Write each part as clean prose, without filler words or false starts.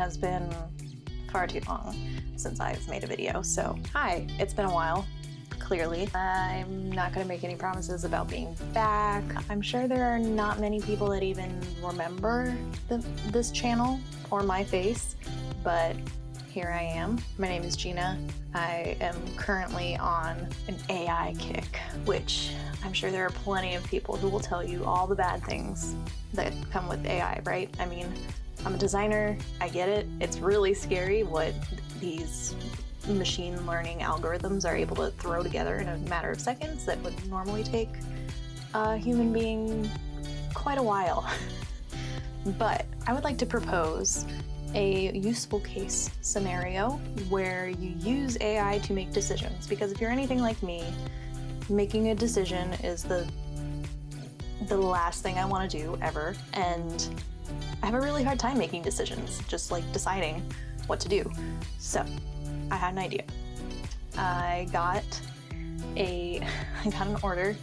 has been far too long since I've made a video, so hi, it's been a while, clearly. I'm not gonna make any promises about being back. I'm sure there are not many people that even remember this channel or my face, but here I am. My name is Gina. I am currently on an AI kick, which I'm sure there are plenty of people who will tell you all the bad things that come with AI, right? I mean, I'm a designer, I get it. It's really scary what these machine learning algorithms are able to throw together in a matter of seconds that would normally take a human being quite a while. But I would like to propose a useful case scenario where you use AI to make decisions, because if you're anything like me, making a decision is the last thing I want to do ever, and I have a really hard time making decisions, just like deciding what to do. So I had an idea. I got an order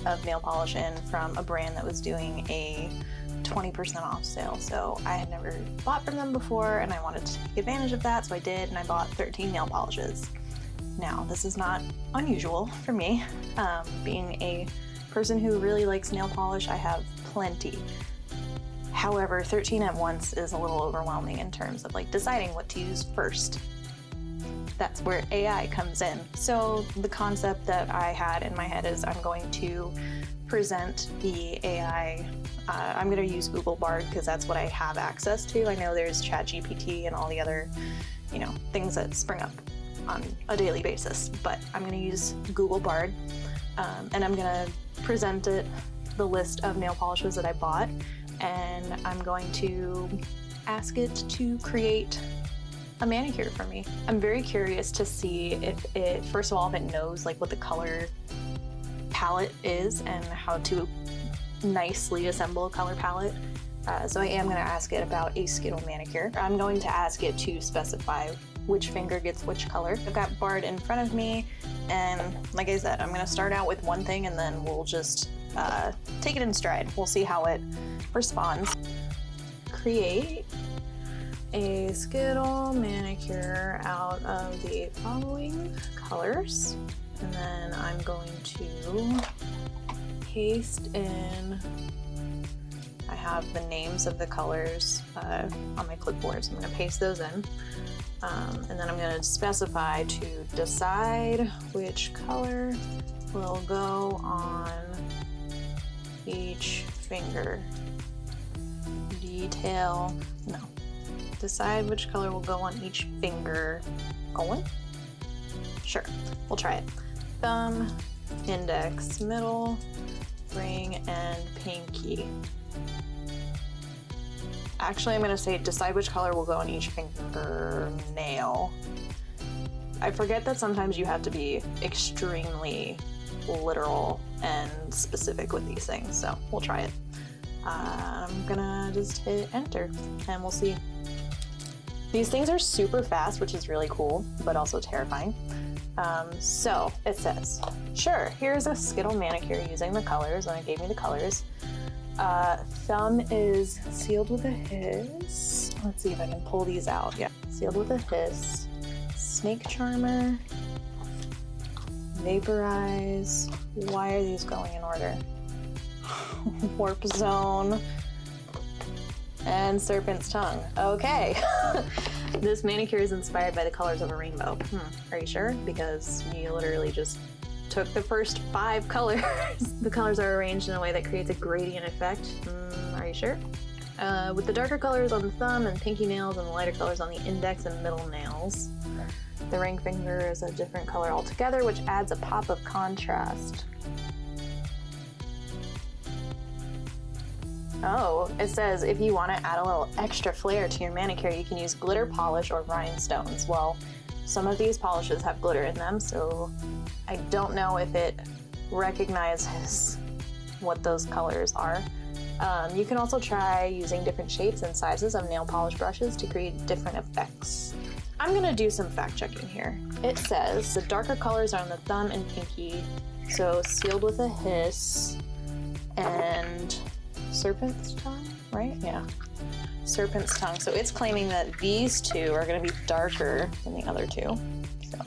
of nail polish in from a brand that was doing a 20% off sale. So I had never bought from them before and I wanted to take advantage of that, so I did, and I bought 13 nail polishes. Now, this is not unusual for me. Being a person who really likes nail polish, I have plenty. However, 13 at once is a little overwhelming in terms of like deciding what to use first. That's where AI comes in. So the concept that I had in my head is I'm going to present the AI. I'm going to use Google Bard because that's what I have access to. I know there's ChatGPT and all the other, things that spring up on a daily basis, but I'm going to use Google Bard, and I'm going to present it the list of nail polishes that I bought, and I'm going to ask it to create a manicure for me. I'm very curious to see if it, first of all, if it knows like what the color palette is and how to nicely assemble a color palette. So I am going to ask it about a skittle manicure. I'm going to ask it to specify which finger gets which color. I've got Bard in front of me, and like I said, I'm going to start out with one thing and then we'll just take it in stride. We'll see how it responds. Create a skittle manicure out of the following colors, and then I'm going to paste in, I have the names of the colors on my clipboard, so I'm going to paste those in, and then I'm going to specify to decide which color will go on each finger. Decide which color will go on each finger. Sure, we'll try it. Thumb, index, middle, ring, and pinky. Actually, I'm gonna say decide which color will go on each fingernail. I forget that sometimes you have to be extremely literal and specific with these things, so we'll try it. I'm gonna just hit enter and we'll see. These things are super fast, which is really cool, but also terrifying. So it says, sure, here's a skittle manicure using the colors, and it gave me the colors. Thumb is sealed with a hiss. Let's see if I can pull these out. Yeah, sealed with a hiss. Snake charmer. Vaporize. Why are these going in order? Warp zone. And serpent's tongue. Okay. This manicure is inspired by the colors of a rainbow. Are you sure? Because you literally just took the first 5 colors. The colors are arranged in a way that creates a gradient effect. Are you sure? With the darker colors on the thumb and pinky nails and the lighter colors on the index and middle nails. The ring finger is a different color altogether, which adds a pop of contrast. Oh, it says if you want to add a little extra flair to your manicure, you can use glitter polish or rhinestones. Well, some of these polishes have glitter in them, so I don't know if it recognizes what those colors are. You can also try using different shapes and sizes of nail polish brushes to create different effects. I'm gonna do some fact checking here. It says the darker colors are on the thumb and pinky, so sealed with a hiss and serpent's tongue, right? Yeah. Serpent's Tongue. So it's claiming that these two are gonna be darker than the other two. So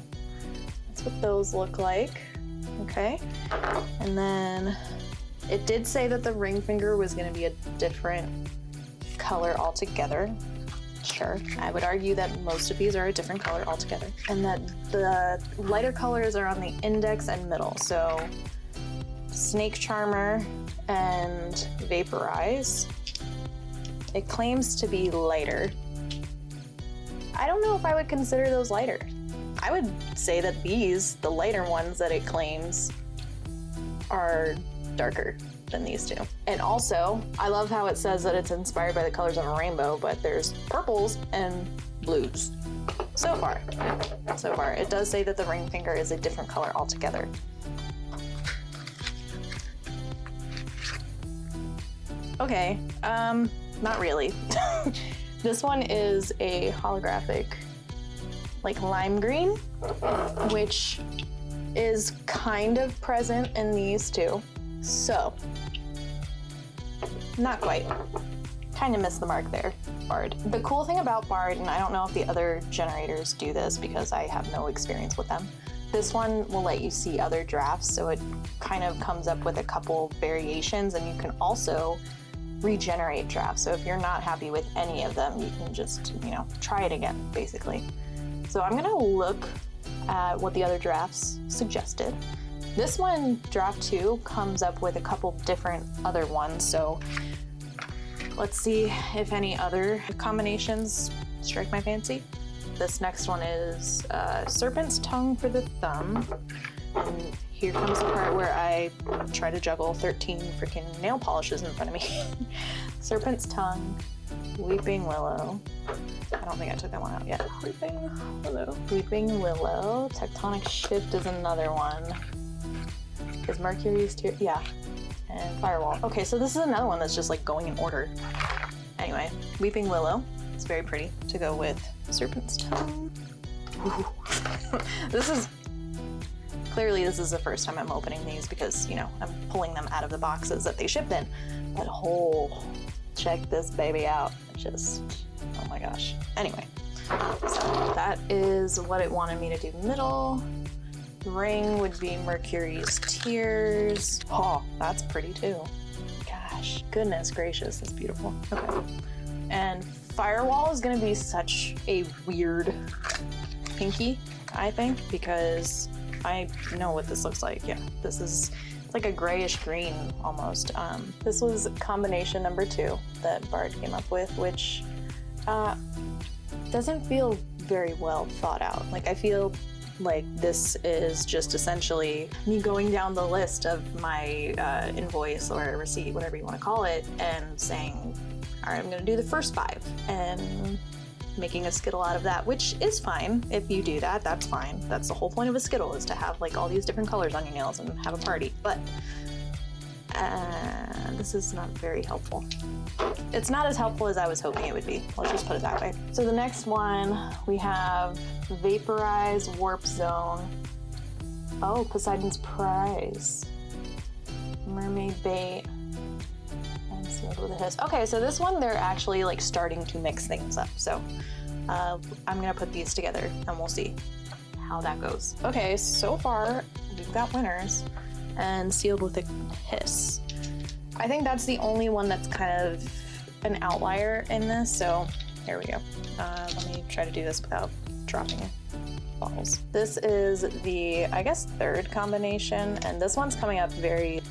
that's what those look like. Okay. And then it did say that the ring finger was gonna be a different color altogether. Sure. I would argue that most of these are a different color altogether. And that the lighter colors are on the index and middle. So Snake Charmer and Vaporize. It claims to be lighter. I don't know if I would consider those lighter. I would say that these, the lighter ones that it claims, are darker than these two. And also, I love how it says that it's inspired by the colors of a rainbow, but there's purples and blues. So far, it does say that the ring finger is a different color altogether. Okay, not really. This one is a holographic, like lime green, which is kind of present in these two. So, not quite. Kind of missed the mark there, Bard. The cool thing about Bard, and I don't know if the other generators do this because I have no experience with them, this one will let you see other drafts, so it kind of comes up with a couple variations, and you can also regenerate drafts. So if you're not happy with any of them, you can just, try it again, basically. So I'm gonna look at what the other drafts suggested. This one, draft 2, comes up with a couple different other ones, so let's see if any other combinations strike my fancy. This next one is Serpent's Tongue for the thumb, and here comes the part where I try to juggle 13 freaking nail polishes in front of me. Serpent's Tongue, Weeping Willow. I don't think I took that one out yet. Weeping Willow. Tectonic Shift is another one. Is Mercury's Tear? Yeah. And Firewall. Okay, so this is another one that's just like going in order. Anyway, Weeping Willow. It's very pretty to go with Serpent's Tongue. Clearly this is the first time I'm opening these because, I'm pulling them out of the boxes that they shipped in. But check this baby out. Oh my gosh. Anyway, so that is what it wanted me to do middle. Ring would be Mercury's Tears. Oh, that's pretty too. Gosh, goodness gracious, that's beautiful. Okay. And Firewall is gonna be such a weird pinky, I think, because I know what this looks like. Yeah, it's like a grayish green almost. This was combination number 2 that Bard came up with, which doesn't feel very well thought out. Like, I feel like this is just essentially me going down the list of my invoice or receipt, whatever you want to call it, and saying, all right, I'm going to do the first 5 and making a skittle out of that, which is fine. If you do that, that's fine. That's the whole point of a skittle, is to have like all these different colors on your nails and have a party. But this is not very helpful. It's not as helpful as I was hoping it would be. Let's just put it that way. So the next one, we have Vaporize, Warp Zone. Oh, Poseidon's Prize. Mermaid Bait. And Sealed with a Hiss. Okay, so this one, they're actually like starting to mix things up. So I'm gonna put these together and we'll see how that goes. Okay, so far we've got winners. And Sealed with a Hiss. I think that's the only one that's kind of an outlier in this, so here we go. Let me try to do this without dropping bottles. This is the, I guess, 3rd combination, and this one's coming up very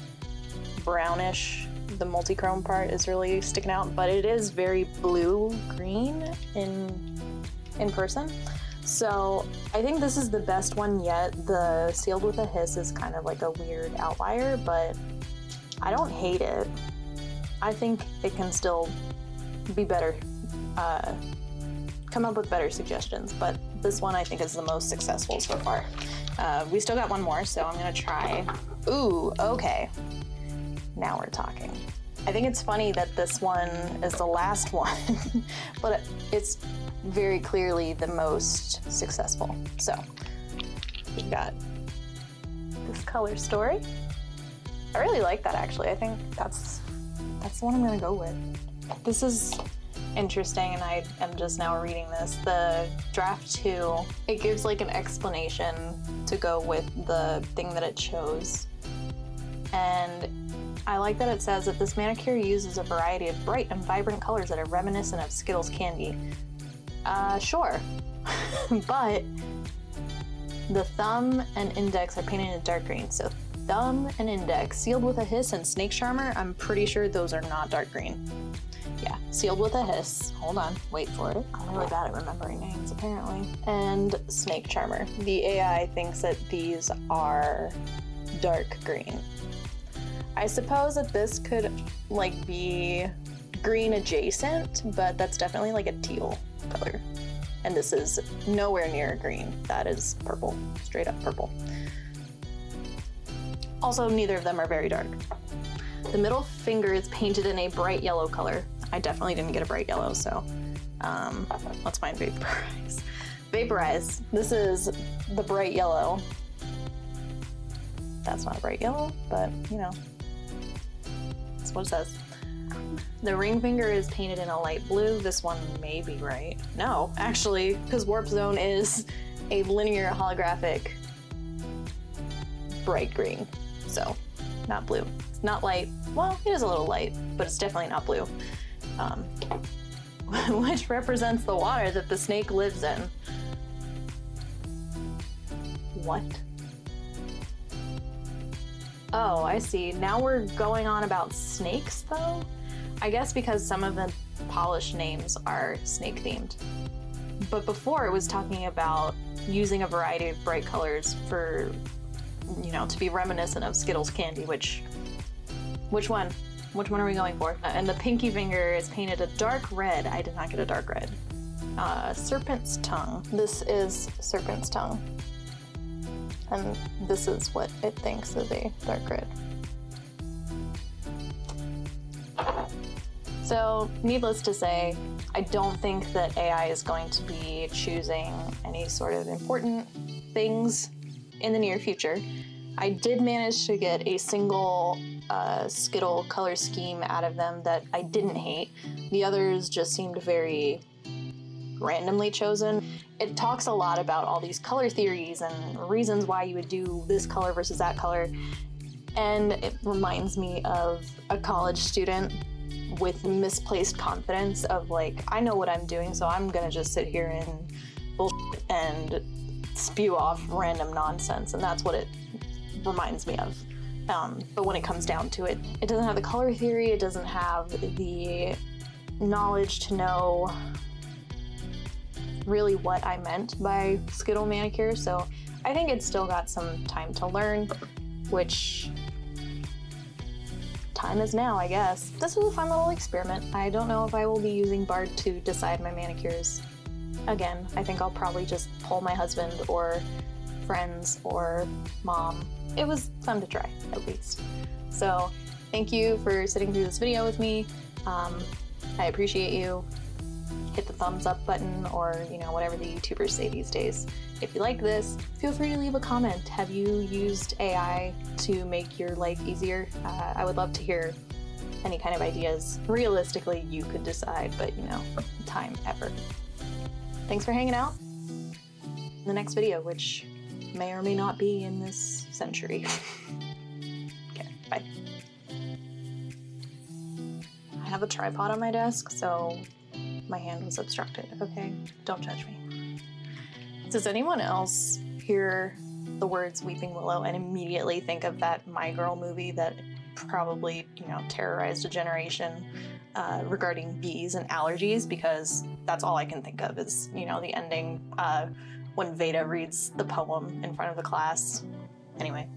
brownish. The multi-chrome part is really sticking out, but it is very blue-green in person. So I think this is the best one yet. The Sealed with a Hiss is kind of like a weird outlier, but I don't hate it. I think it can still be better, come up with better suggestions, but this one I think is the most successful so far. We still got one more, so I'm gonna try. Ooh, okay. Now we're talking. I think it's funny that this one is the last one, but it's very clearly the most successful. So we've got this color story. I really like that, actually. I think that's the one I'm gonna go with. This is interesting, and I am just now reading this. The draft 2, it gives like an explanation to go with the thing that it chose. And I like that it says that this manicure uses a variety of bright and vibrant colors that are reminiscent of Skittles candy. Sure. But the thumb and index are painted in dark green. So thumb and index, sealed with a hiss, and snake charmer, I'm pretty sure those are not dark green. Yeah, sealed with a hiss. Hold on, wait for it. I'm really bad at remembering names, apparently. And snake charmer. The AI thinks that these are dark green. I suppose that this could like be green adjacent, but that's definitely like a teal color. And this is nowhere near green. That is purple, straight up purple. Also, neither of them are very dark. The middle finger is painted in a bright yellow color. I definitely didn't get a bright yellow, so let's find Vaporize. Vaporize, this is the bright yellow. That's not a bright yellow, but you know, that's what it says. The ring finger is painted in a light blue. This one may be right. No, actually, because Warp Zone is a linear holographic bright green, so not blue. It's not light. Well, it is a little light, but it's definitely not blue. Which represents the water that the snake lives in. What? Oh, I see. Now we're going on about snakes, though? I guess because some of the polished names are snake themed. But before it was talking about using a variety of bright colors for, you know, to be reminiscent of Skittles candy, which one? Which one are we going for? And the pinky finger is painted a dark red. I did not get a dark red. Serpent's tongue. This is serpent's tongue. And this is what it thinks is a dark red. So, needless to say, I don't think that AI is going to be choosing any sort of important things in the near future. I did manage to get a single Skittle color scheme out of them that I didn't hate. The others just seemed very randomly chosen. It talks a lot about all these color theories and reasons why you would do this color versus that color. And it reminds me of a college student with misplaced confidence of like, I know what I'm doing, so I'm gonna just sit here and bullshit and spew off random nonsense. And that's what it reminds me of. But when it comes down to it, it doesn't have the color theory, it doesn't have the knowledge to know really what I meant by Skittle Manicure, so I think it's still got some time to learn, which time is now, I guess. This was a fun little experiment. I don't know if I will be using Bard to decide my manicures. Again, I think I'll probably just poll my husband or friends or mom. It was fun to try, at least. So thank you for sitting through this video with me. I appreciate you. Hit the thumbs up button or, you know, whatever the YouTubers say these days. If you like this, feel free to leave a comment. Have you used AI to make your life easier? I would love to hear any kind of ideas. Realistically, you could decide, but you know, time, effort. Thanks for hanging out. In the next video, which may or may not be in this century. Okay, bye. I have a tripod on my desk, so my hand was obstructed, okay? Don't judge me. Does anyone else hear the words Weeping Willow and immediately think of that My Girl movie that probably, you know, terrorized a generation regarding bees and allergies? Because that's all I can think of is, you know, the ending when Veda reads the poem in front of the class. Anyway.